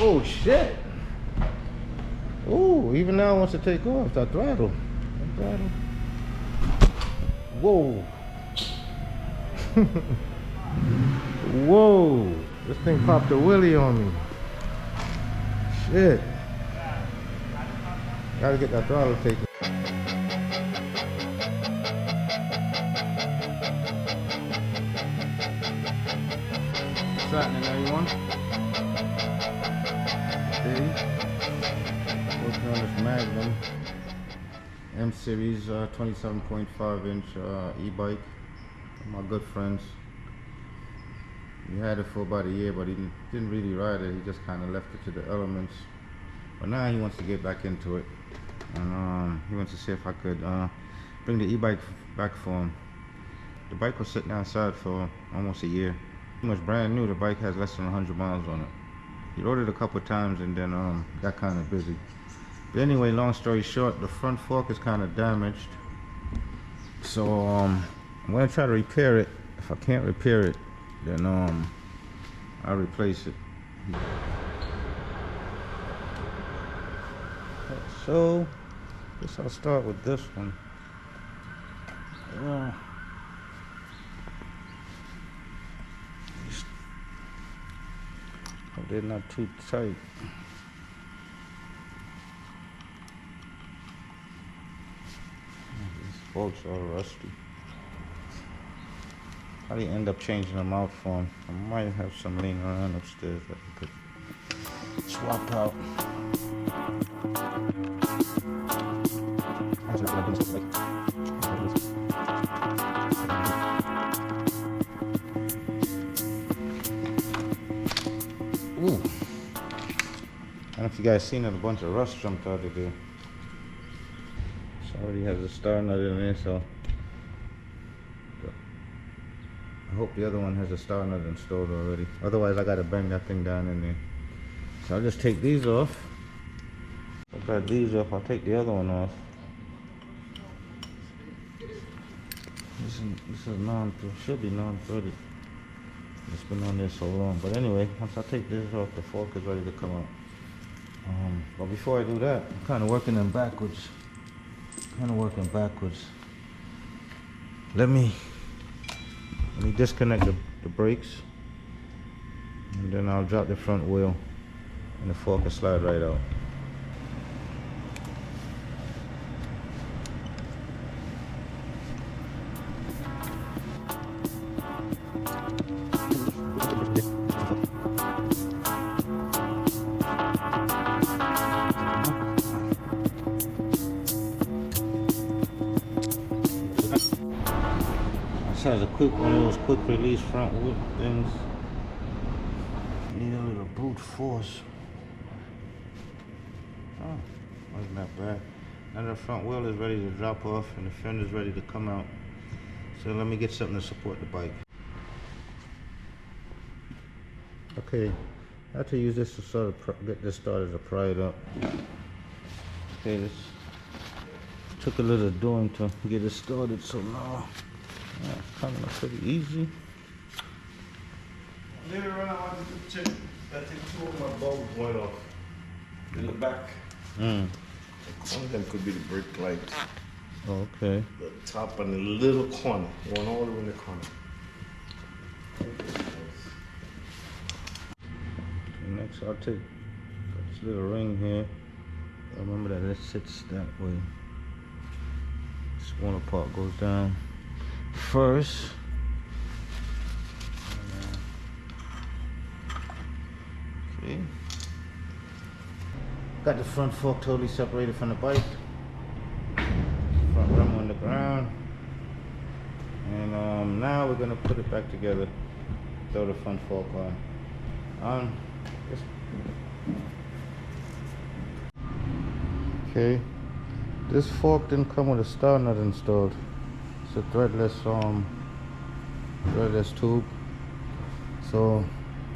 Oh shit. Oh, even now it wants to take off. That throttle. That throttle. Whoa. Whoa. This thing popped a wheelie on me. Shit. Gotta get that throttle taken. What's happening, everyone? Today, working on this Magnum M Series 27.5 inch e-bike. My good friends. He had it for about a year, but he didn't really ride it. He just kind of left it to the elements. But now he wants to get back into it, and he wants to see if I could bring the e-bike back for him. The bike was sitting outside for almost a year. Pretty much brand new. The bike has less than 100 miles on it. He rode it a couple of times and then got kind of busy. But anyway, long story short, the front fork is kind of damaged. So I'm gonna try to repair it. If I can't repair it, then I'll replace it. So I guess I'll start with this one. They're not too tight. These bolts are rusty. Probably end up changing them out for him. I might have some laying around upstairs that we could swap out. Ooh. I don't know if you guys seen it, a bunch of rust jumped out of there. It already has a star nut in there, so I hope the other one has a star nut installed already. Otherwise, I gotta bang that thing down in there. So I'll just take these off. I've got these off. I'll take the other one off. This is should be non-threaded. It's been on there so long. But anyway, once I take this off, the fork is ready to come out. But before I do that, I'm kind of working them backwards. Let me disconnect the brakes, and then I'll drop the front wheel, and the fork will slide right out. This has a one of those quick release front wheel things. Need a little brute force. Oh, wasn't that bad. Now the front wheel is ready to drop off and the fender is ready to come out. So let me get something to support the bike. Okay, I have to use this to sort of get this started to pry it up. Okay, this took a little doing to get it started, so now it's coming up pretty easy. Later on, I wanted to check that two of my bulbs went off in the back. One of them could be the brake light. Okay. The top and the little corner, one all the way in the corner. Next, I'll take this little ring here. Remember that it sits that way. This one part goes down first. Okay. Got the front fork totally separated from the bike. Front rim on the ground. And now we're gonna put it back together. Throw the front fork on. Okay, this fork didn't come with a star nut installed. It's a threadless tube. So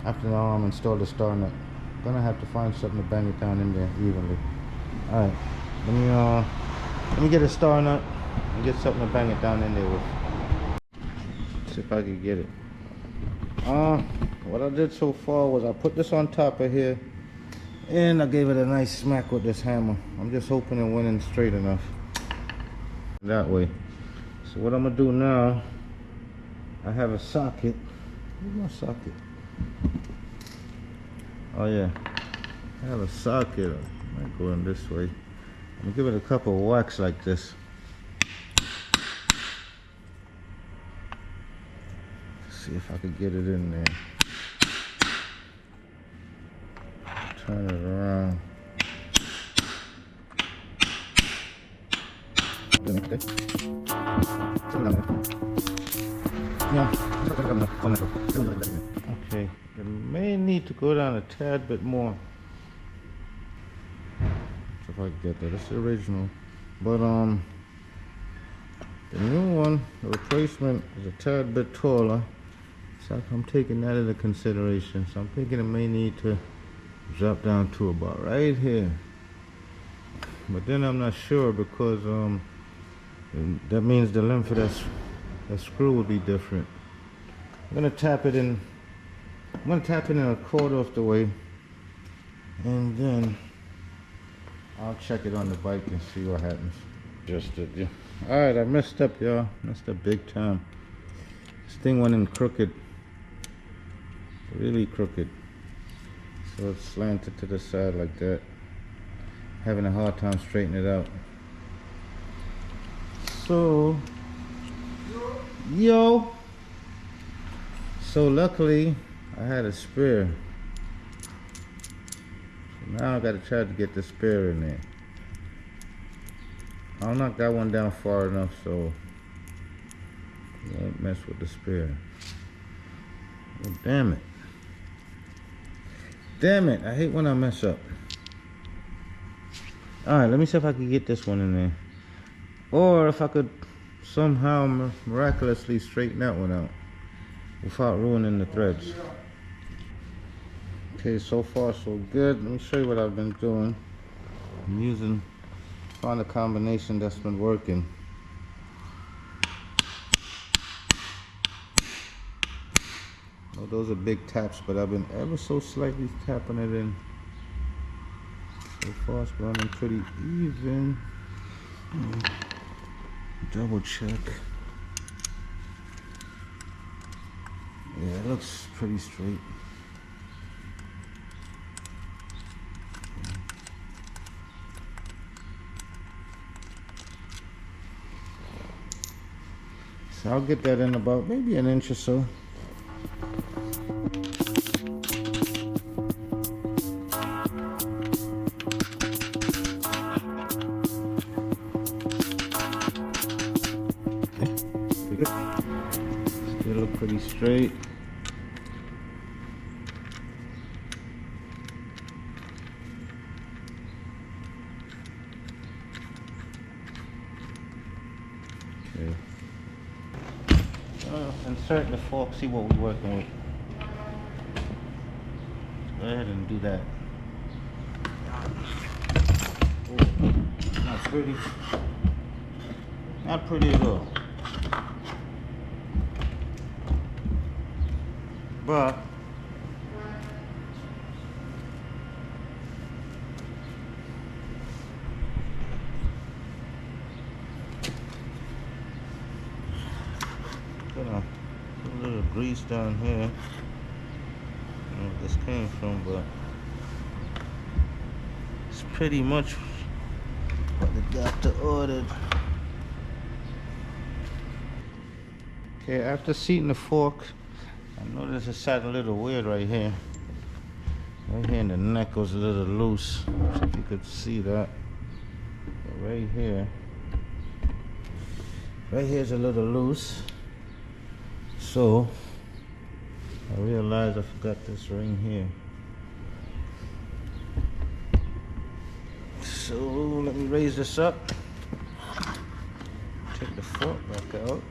after now install the star nut. I'm gonna have to find something to bang it down in there evenly. All right, let me get a star nut and get something to bang it down in there with. See if I can get it. What I did so far was I put this on top of here, And I gave it a nice smack with this hammer. I'm just hoping it went in straight enough. That way. So what I'm gonna do now, I have a socket. Where's my socket? Oh yeah. I have a socket. I might go in this way. I'm gonna give it a couple of whacks like this. See if I could get it in there. Turn it around. Okay, you may need to go down a tad bit more. So if I can get that, it's the original. But the new one, the replacement, is a tad bit taller. So I'm taking that into consideration. So I'm thinking it may need to drop down to about right here. But then I'm not sure because that means the length of that screw would be different. I'm gonna tap it in. I'm gonna tap it in a quarter of the way, and then I'll check it on the bike and see what happens. Just did, yeah. All right, I messed up, y'all. Messed up big time. This thing went in crooked, really crooked. So it's slanted to the side like that. Having a hard time straightening it out. So, yo. So luckily, I had a spare. So now I gotta try to get the spare in there. I'll knock that one down far enough so I won't mess with the spare. Oh, damn it. Damn it, I hate when I mess up. Alright, let me see if I can get this one in there. Or if I could somehow miraculously straighten that one out without ruining the threads. Okay, so far so good. Let me show you what I've been doing. I'm found a combination that's been working. Oh, those are big taps, but I've been ever so slightly tapping it in. So far it's running pretty even. Double check. Yeah, it looks pretty straight. So I'll get that in about maybe an inch or so. Still look pretty straight. Okay. Insert the fork, see what we're working with. Go ahead and do that. Oh, not pretty. Not pretty at all. But gonna put a little grease down here. I don't know where this came from, but it's pretty much what the doctor ordered. Okay, after seating the fork, I noticed it sat a little weird right here. Right here in the neck was a little loose. If you could see that. But right here is a little loose. So I realized I forgot this ring here. So let me raise this up. Take the fork back out.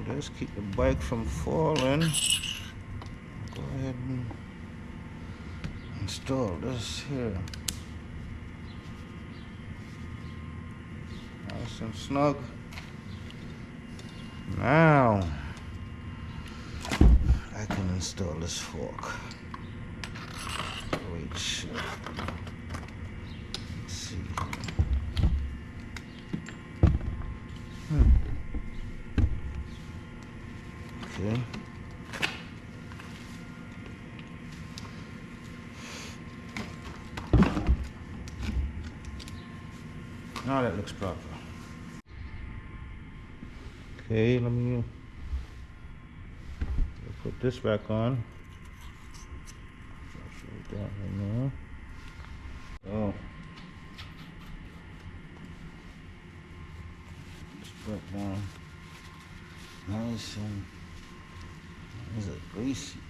Let's keep the bike from falling. Go ahead and install this here. Nice and snug. Now, install this fork. Wait, shit. Let's see. Okay. Now that looks proper. Okay, let me put this back on. Oh. Just put down nice and is it greasy?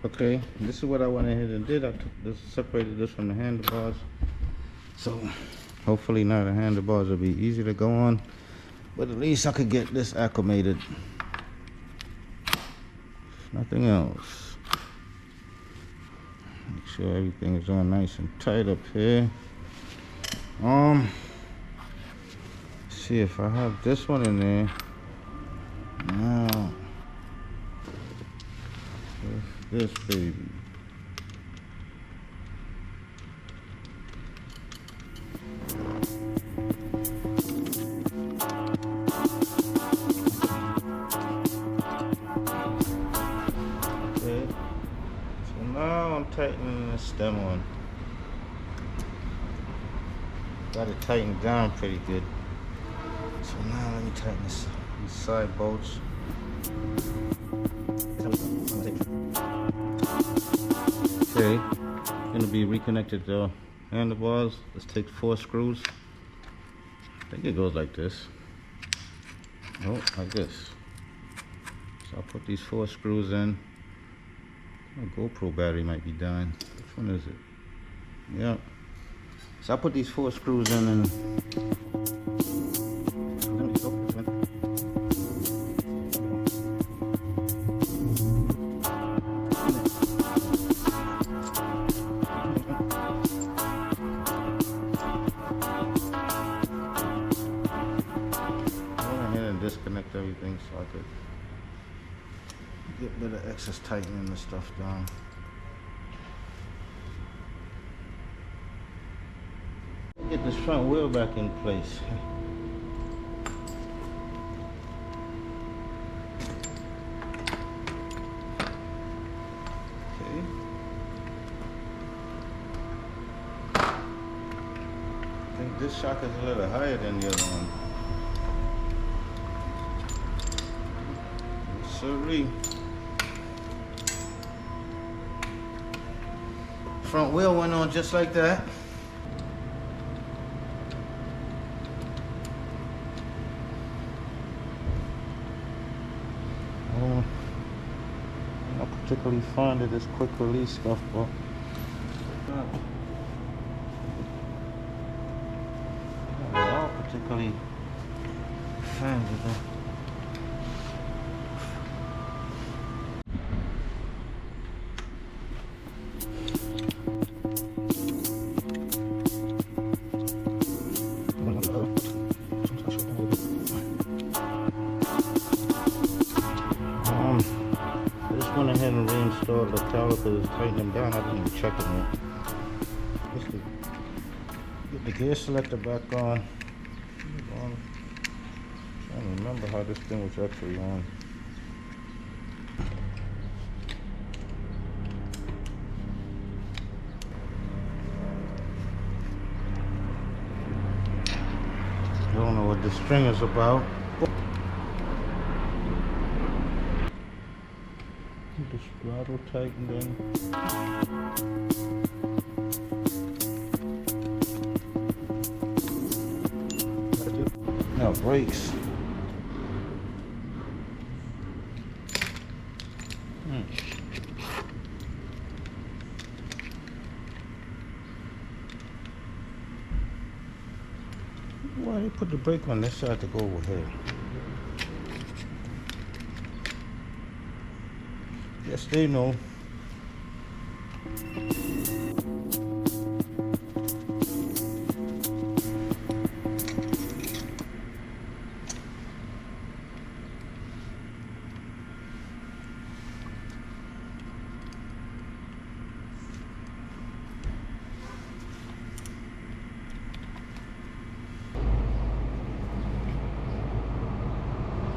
Okay, this is what I went ahead and did. I separated this from the handlebars. So hopefully now the handlebars will be easy to go on. But at least I could get this acclimated. If nothing else. Make sure everything is on nice and tight up here. See if I have this one in there. Now this baby. Okay. So now I'm tightening the stem on. Got it tightened down pretty good. So now let me tighten these side bolts. Okay, gonna be reconnected the handlebars. Let's take 4 screws. I think it goes like this. Oh, like this. So I'll put these 4 screws in. My GoPro battery might be dying. Which one is it? Yeah. So I'll put these 4 screws in and disconnect everything so I could get rid of excess tightening the stuff down. Get this front wheel back in place. Okay. I think this shock is a little higher than the other one. Sorry. Front wheel went on just like that. I'm not particularly fond of this quick release stuff, but I'm not particularly fond of that. Went ahead and reinstalled the calipers, tighten them down. I didn't even check them yet. Get the gear selector back on. I'm trying to remember how this thing was actually on. I don't know what this string is about. Throttle tightened in. Now brakes. Why you put the brake on this side to go over here? Yes, they know.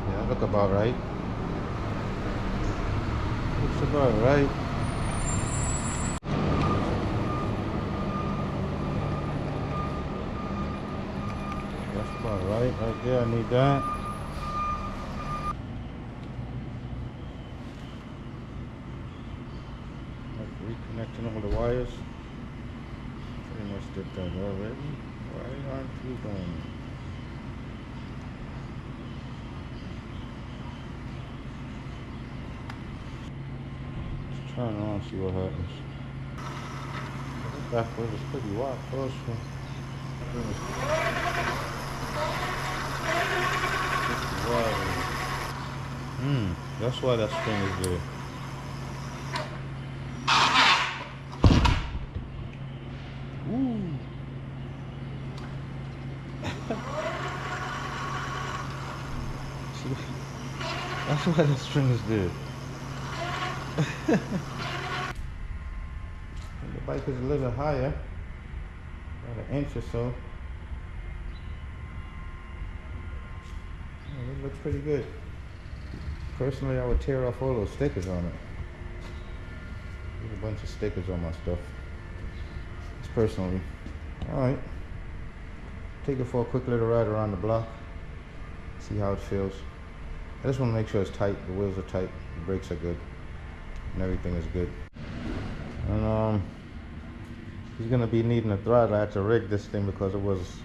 Yeah, look about right. Looks about right. That's about right there. I need that. Like reconnecting all the wires. Pretty much did that already. Why aren't you going? Let's turn on, see what happens. That back was pretty wide close from. That's why that spring is there. Woo. That's why the string is there. The bike is a little higher, about an inch or so. Yeah, it looks pretty good. Personally, I would tear off all those stickers on it. There's a bunch of stickers on my stuff. It's personally. Alright. Take it for a quick little ride around the block. See how it feels. I just want to make sure it's tight. The wheels are tight. The brakes are good. And everything is good. And he's going to be needing a throttle. I had to rig this thing because it was,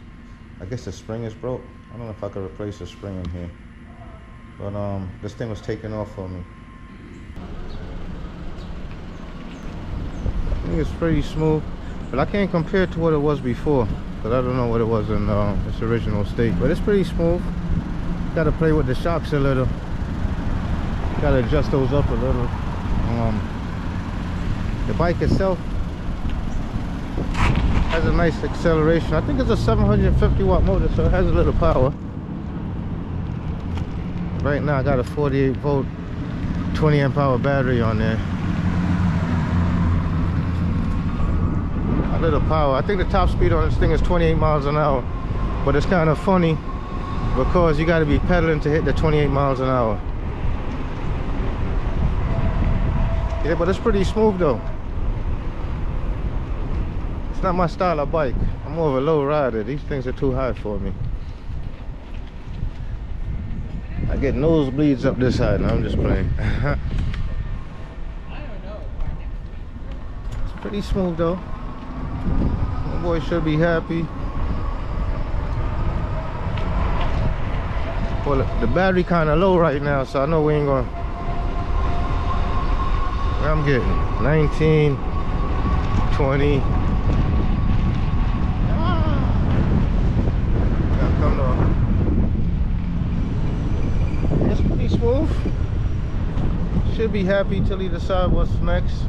I guess the spring is broke. I don't know if I could replace the spring in here. But this thing was taken off for me. I think it's pretty smooth, but I can't compare it to what it was before because I don't know what it was in its original state. But it's pretty smooth. Got to play with the shocks a little. Got to adjust those up a little. The bike itself has a nice acceleration. I think it's a 750 watt motor, so it has a little power. Right now I got a 48 volt 20 amp hour battery on there. A little power. I think the top speed on this thing is 28 miles an hour, but it's kind of funny because you got to be pedaling to hit the 28 miles an hour. Yeah, but it's pretty smooth though. It's not my style of bike. I'm more of a low rider. These things are too high for me. I get nosebleeds up this side. No, I'm just playing. It's pretty smooth though. My boy should be happy. Well, the battery kind of low right now, so I know we ain't gonna. Where I'm getting 19, 20. Come on. It's pretty smooth. Should be happy till he decides what's next.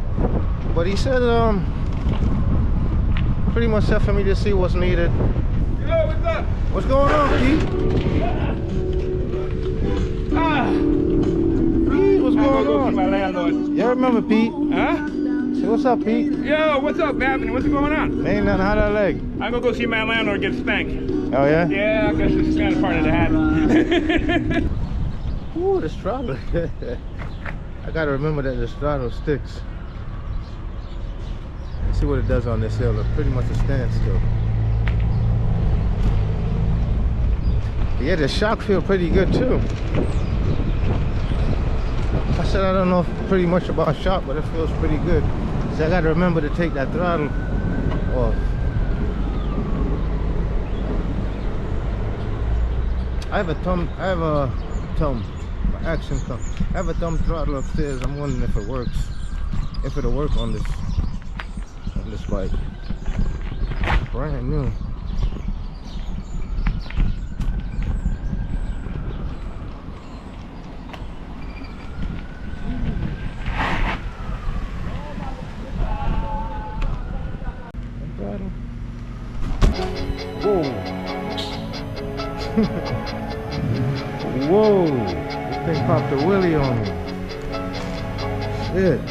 But he said pretty much set for me to see what's needed. Yo, what's up? What's going on, Pete? Pete, what's going on? My landlord. Yeah, I remember Pete. Huh? Say, what's up, Pete? Yo, what's up, happening? What's going on? Ain't nothing. How that leg? I'm gonna go see my landlord get spanked. Oh yeah? Yeah, I guess it's kind of part of the hat. Ooh, the throttle. I gotta remember that the throttle sticks. Let's see what it does on this hill. It's pretty much a standstill. Yeah, the shock feel pretty good too. said I don't know pretty much about shock, but it feels pretty good. So I gotta remember to take that throttle off. I have a thumb throttle upstairs. I'm wondering if it works. If it'll work on this bike. Brand new. Whoa. Whoa. This thing popped a wheelie on me. Shit.